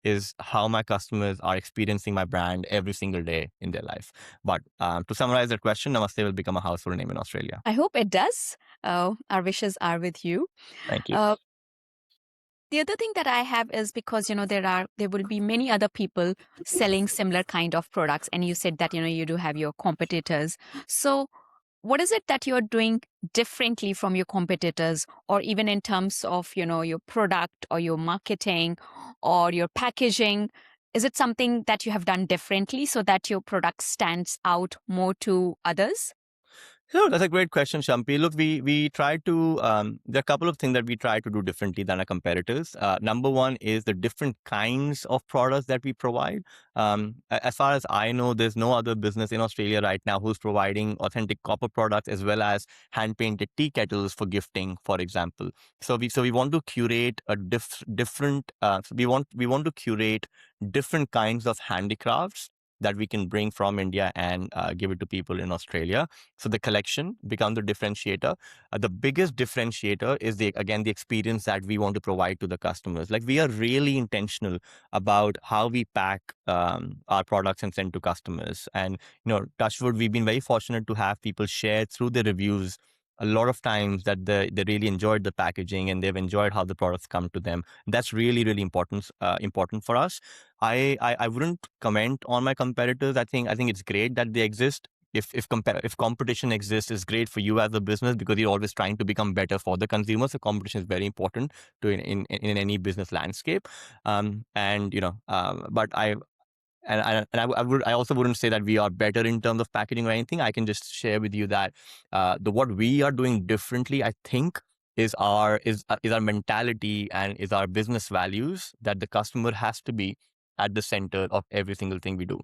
is how my customers are experiencing my brand every single day in their life. But to summarize that question, Namaste will become a household name in Australia. I hope it does. Our wishes are with you. Thank you. Uh, the other thing that I have is because there will be many other people selling similar kind of products, and you said that you do have your competitors. So what is it that you're doing differently from your competitors, or even in terms of, your product or your marketing or your packaging? Is it something that you have done differently so that your product stands out more to others? Sure, that's a great question, Shampi. Look, we try to there are a couple of things that we try to do differently than our competitors. Number one is the different kinds of products that we provide. As far as I know, there's no other business in Australia right now who's providing authentic copper products as well as hand painted tea kettles for gifting, for example. So we want to curate a different. We want to curate different kinds of handicrafts that we can bring from India and give it to people in Australia. So the collection becomes the differentiator. The biggest differentiator is again the experience that we want to provide to the customers. Like, we are really intentional about how we pack our products and send to customers. And touchwood, we've been very fortunate to have people share through the reviews a lot of times that they really enjoyed the packaging and they've enjoyed how the products come to them. That's really, really important for us. I wouldn't comment on my competitors. I think it's great that they exist. If competition exists, it's great for you as a business because you're always trying to become better for the consumer. So competition is very important to in any business landscape. But I also wouldn't say that we are better in terms of packaging or anything. I can just share with you that the what we are doing differently, I think, is our mentality and is our business values, that the customer has to be at the center of every single thing we do.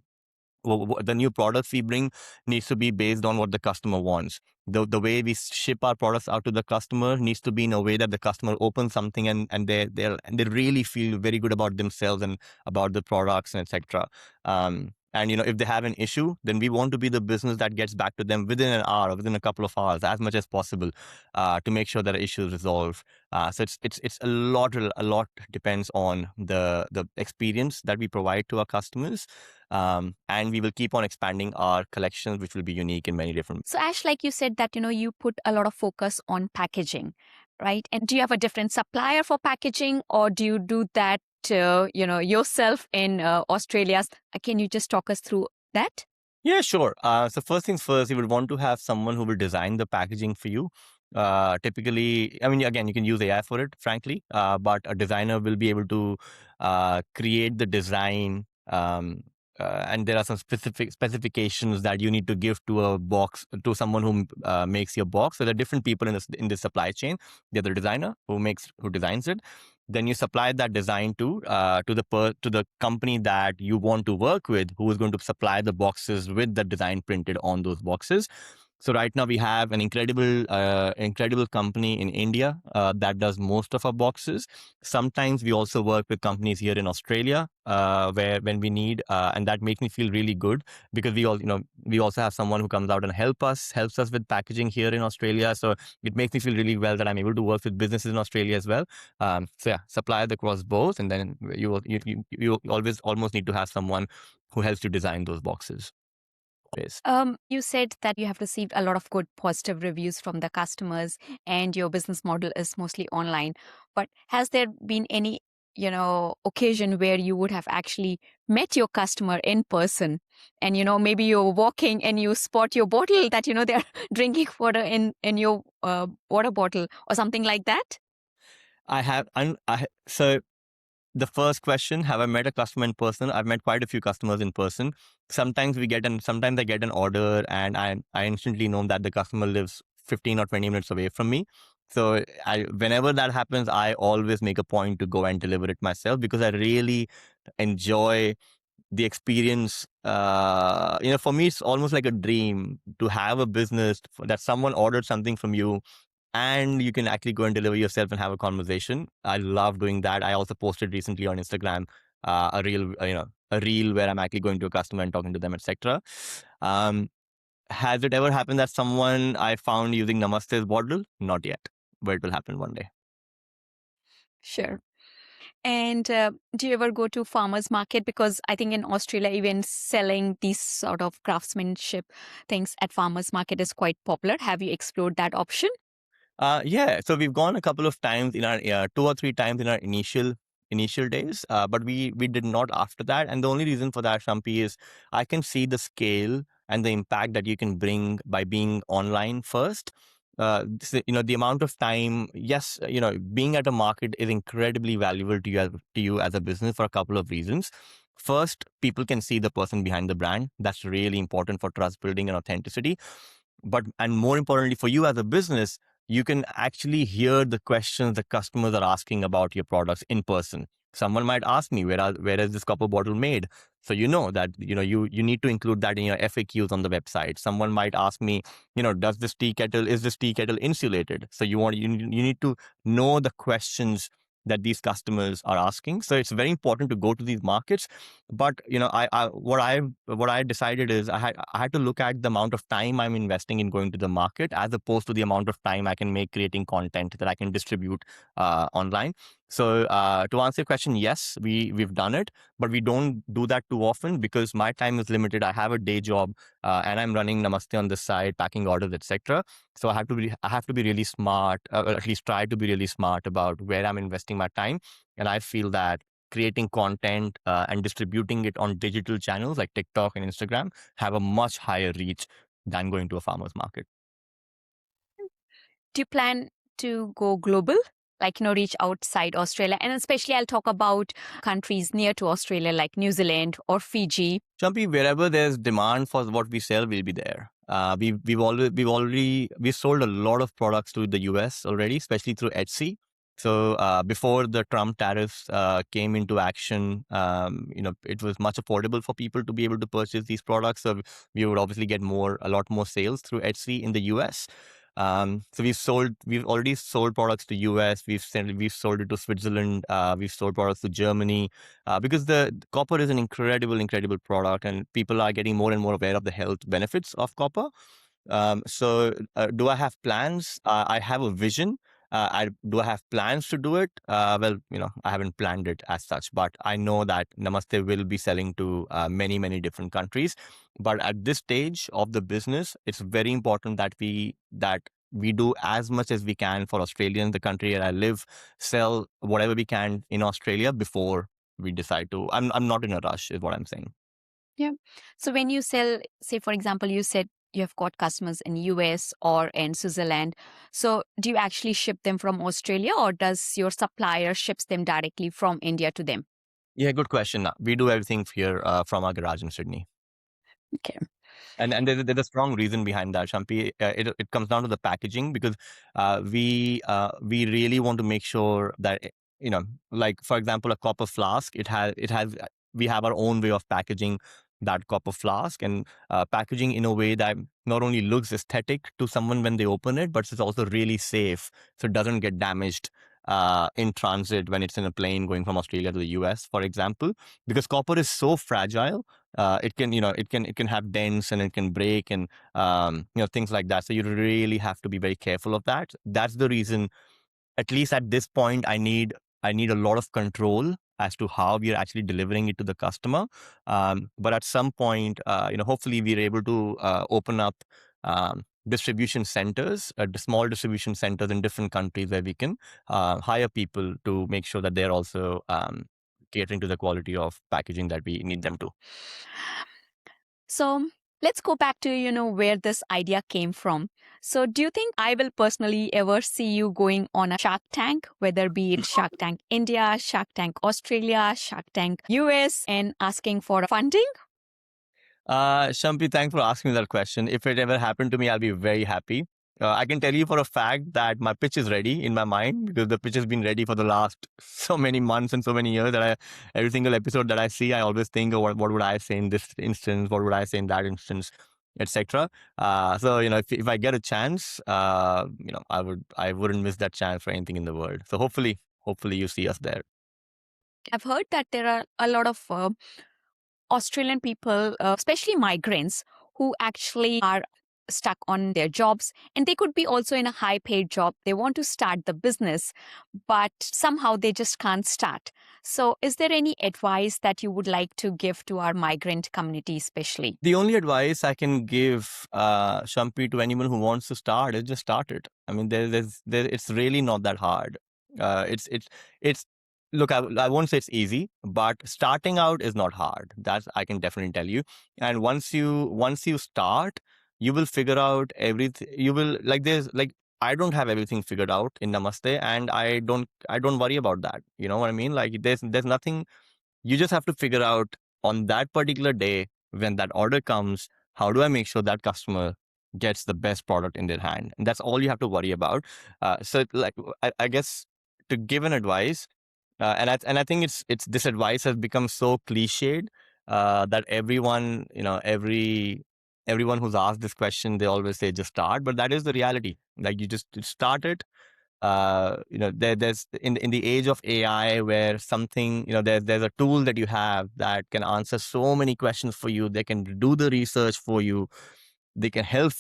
The new products we bring needs to be based on what the customer wants. The way we ship our products out to the customer needs to be in a way that the customer opens something and they really feel very good about themselves and about the products and etc. And if they have an issue, then we want to be the business that gets back to them within an hour or within a couple of hours, as much as possible, to make sure that the issue is resolved. So it's a lot depends on the experience that we provide to our customers. And we will keep on expanding our collections, which will be unique in many different. So, Ash, like you said, that you put a lot of focus on packaging, right? And do you have a different supplier for packaging, or do you do that, yourself in Australia? Can you just talk us through that? Yeah, sure. So first things first, you would want to have someone who will design the packaging for you. Typically, I mean, again, you can use AI for it, frankly, but a designer will be able to create the design. And there are some specific specifications that you need to give to a box, to someone who makes your box. So there are different people in the supply chain. There's the designer who designs it. Then you supply that design to the company that you want to work with, who is going to supply the boxes with the design printed on those boxes. So right now we have an incredible company in India that does most of our boxes. Sometimes we also work with companies here in Australia when we need, and that makes me feel really good because we also have someone who comes out and helps us with packaging here in Australia. So it makes me feel really well that I'm able to work with businesses in Australia as well. So yeah, suppliers across both, and then you always almost need to have someone who helps you design those boxes. Yes. You said that you have received a lot of good positive reviews from the customers, and your business model is mostly online. But has there been any, occasion where you would have actually met your customer in person, and maybe you're walking and you spot your bottle that they're drinking water in your water bottle or something like that? I have, so the first question, have I met a customer in person? I've met quite a few customers in person. Sometimes I get an order and I instantly know that the customer lives 15 or 20 minutes away from me. So whenever that happens, I always make a point to go and deliver it myself because I really enjoy the experience. For me, it's almost like a dream to have a business that someone ordered something from you and you can actually go and deliver yourself and have a conversation. I love doing that. I also posted recently on Instagram a reel where I'm actually going to a customer and talking to them, etc. Has it ever happened that someone I found using Namastey's bottle? Not yet, but it will happen one day. Sure. And do you ever go to farmers market? Because I think in Australia, even selling these sort of craftsmanship things at farmers market is quite popular. Have you explored that option? Yeah, so we've gone a couple of times in our 2 or 3 times in our initial days, but we did not after that. And the only reason for that, Shampi, is I can see the scale and the impact that you can bring by being online first. The amount of time, yes, being at a market is incredibly valuable to you as a business for a couple of reasons. First, people can see the person behind the brand. That's really important for trust building and authenticity. And more importantly for you as a business, you can actually hear the questions the customers are asking about your products in person. Someone might ask me, where is this copper bottle made? So you know that you need to include that in your FAQs on the website. Someone might ask me, is this tea kettle insulated? So you need to know the questions that these customers are asking. So it's very important to go to these markets. But what I decided is I had to look at the amount of time I'm investing in going to the market as opposed to the amount of time I can make creating content that I can distribute online. So to answer your question, yes, we've done it, but we don't do that too often because my time is limited. I have a day job, and I'm running Namastey on the side, packing orders, etc. So I have to be really smart, or at least try to be really smart about where I'm investing my time. And I feel that creating content and distributing it on digital channels like TikTok and Instagram have a much higher reach than going to a farmer's market. Do you plan to go global? Like, reach outside Australia? And especially, I'll talk about countries near to Australia, like New Zealand or Fiji. Champi, wherever there's demand for what we sell, we'll be there. We've sold a lot of products to the US already, especially through Etsy. So before the Trump tariffs came into action, it was much affordable for people to be able to purchase these products. So we would obviously get a lot more sales through Etsy in the US. So we've already sold products to US. We've sold it to Switzerland. We've sold products to Germany, because the copper is an incredible product, and people are getting more and more aware of the health benefits of copper. So do I have plans? I have a vision. Do I have plans to do it? Well, I haven't planned it as such, but I know that Namaste will be selling to many different countries. But at this stage of the business, it's very important that we do as much as we can for Australians, the country where I live, sell whatever we can in Australia before we decide to. I'm not in a rush, is what I'm saying. Yeah. So when you sell, say, for example, you said you have got customers in US or in Switzerland. So do you actually ship them from Australia, or does your supplier ships them directly from India to them? Yeah, good question. We do everything here from our garage in Sydney. Okay. And there's a strong reason behind that, Shampi. It comes down to the packaging, because we really want to make sure that like for example, a copper flask. It has we have our own way of packaging that copper flask, and packaging in a way that not only looks aesthetic to someone when they open it, but it's also really safe, so it doesn't get damaged in transit when it's in a plane going from Australia to the US, for example, because copper is so fragile. It can have dents, and it can break, and things like that. So you really have to be very careful of that. That's the reason, at least at this point, I need a lot of control as to how we are actually delivering it to the customer. But at some point, hopefully we're able to open up distribution centers, small distribution centers in different countries where we can hire people to make sure that they're also catering to the quality of packaging that we need them to. So let's go back to, where this idea came from. So do you think I will personally ever see you going on a Shark Tank, whether be it Shark Tank India, Shark Tank Australia, Shark Tank US, and asking for funding? Shampi, thanks for asking me that question. If it ever happened to me, I'll be very happy. I can tell you for a fact that my pitch is ready in my mind, because the pitch has been ready for the last so many months and so many years that every single episode that I see, I always think, oh, what would I say in this instance? What would I say in that instance? Etc. So if I get a chance, I wouldn't miss that chance for anything in the world. So hopefully you see us there. I've heard that there are a lot of Australian people, especially migrants, who actually are stuck on their jobs, and they could be also in a high paid job. They want to start the business, but somehow they just can't start. So is there any advice that you would like to give to our migrant community, especially? The only advice I can give, Shampi, to anyone who wants to start is just start it. I mean, it's really not that hard. It's look, I won't say it's easy, but starting out is not hard. That's I can definitely tell you. And once you start, you will figure out everything. You will like there's like I don't have everything figured out in Namaste, and I don't worry about that. You know what I mean? Like there's nothing. You just have to figure out on that particular day when that order comes, how do I make sure that customer gets the best product in their hand? And that's all you have to worry about. So like I guess to give an advice, and I think it's this advice has become so cliched that everyone, everyone who's asked this question, they always say just start, but that is the reality. Like you start it. There's in the age of AI where something, there's a tool that you have that can answer so many questions for you. They can do the research for you. They can help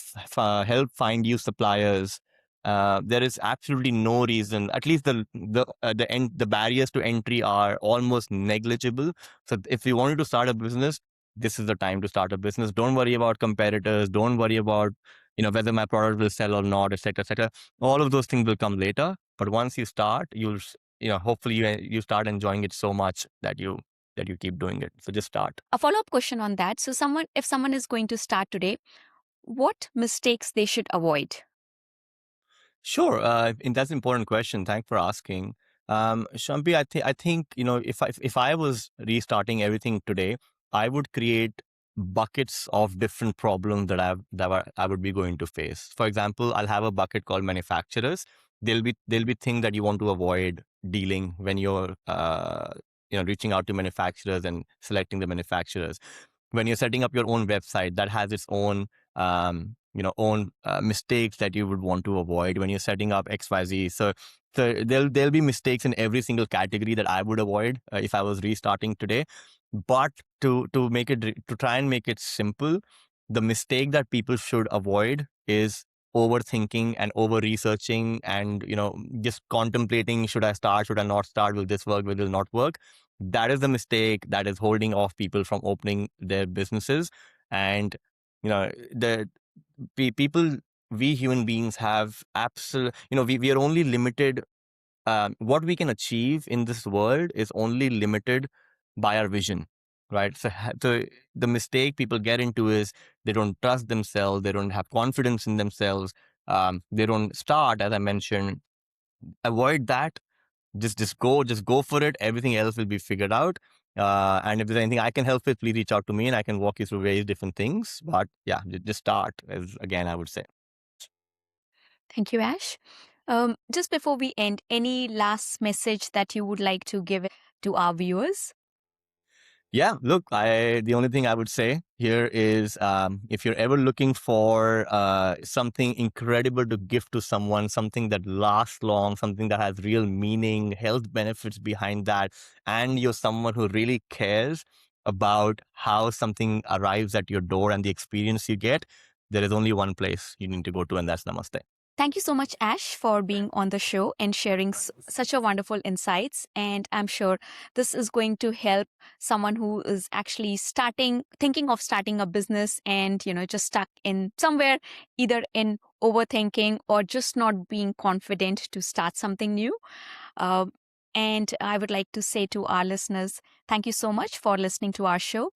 find you suppliers. There is absolutely no reason. At least the barriers to entry are almost negligible. So if you wanted to start a business, this is the time to start a business. Don't worry about competitors. Don't worry about whether my product will sell or not, etc., etc. All of those things will come later. But once you start, hopefully you start enjoying it so much that you keep doing it. So just start. A follow-up question on that. So if someone is going to start today, what mistakes they should avoid? Sure, and that's an important question. Thanks for asking. Shampi, I think if I was restarting everything today, I would create buckets of different problems I would be going to face. For example, I'll have a bucket called manufacturers. There'll be things that you want to avoid dealing when you're reaching out to manufacturers and selecting the manufacturers. When you're setting up your own website, that has its own mistakes that you would want to avoid when you're setting up XYZ. So there'll be mistakes in every single category that I would avoid if I was restarting today. But to try and make it simple, the mistake that people should avoid is overthinking and over researching and just contemplating, should I start, should I not start, will this work, will this not work? That is the mistake that is holding off people from opening their businesses. And the people, we human beings have absolute, we are only limited. What we can achieve in this world is only limited by our vision, right? So the mistake people get into is they don't trust themselves, they don't have confidence in themselves, they don't start, as I mentioned. Avoid that. Just go for it. Everything else will be figured out. And if there's anything I can help with, please reach out to me and I can walk you through various different things. But yeah, just start, as again I would say. Thank you, Ash. Just before we end, any last message that you would like to give to our viewers? Yeah, look, the only thing I would say here is, if you're ever looking for something incredible to give to someone, something that lasts long, something that has real meaning, health benefits behind that, and you're someone who really cares about how something arrives at your door and the experience you get, there is only one place you need to go to, and that's Namaste. Thank you so much, Ash, for being on the show and sharing such a wonderful insights. And I'm sure this is going to help someone who is actually thinking of starting a business and, just stuck in somewhere, either in overthinking or just not being confident to start something new. Uh, and I would like to say to our listeners, thank you so much for listening to our show.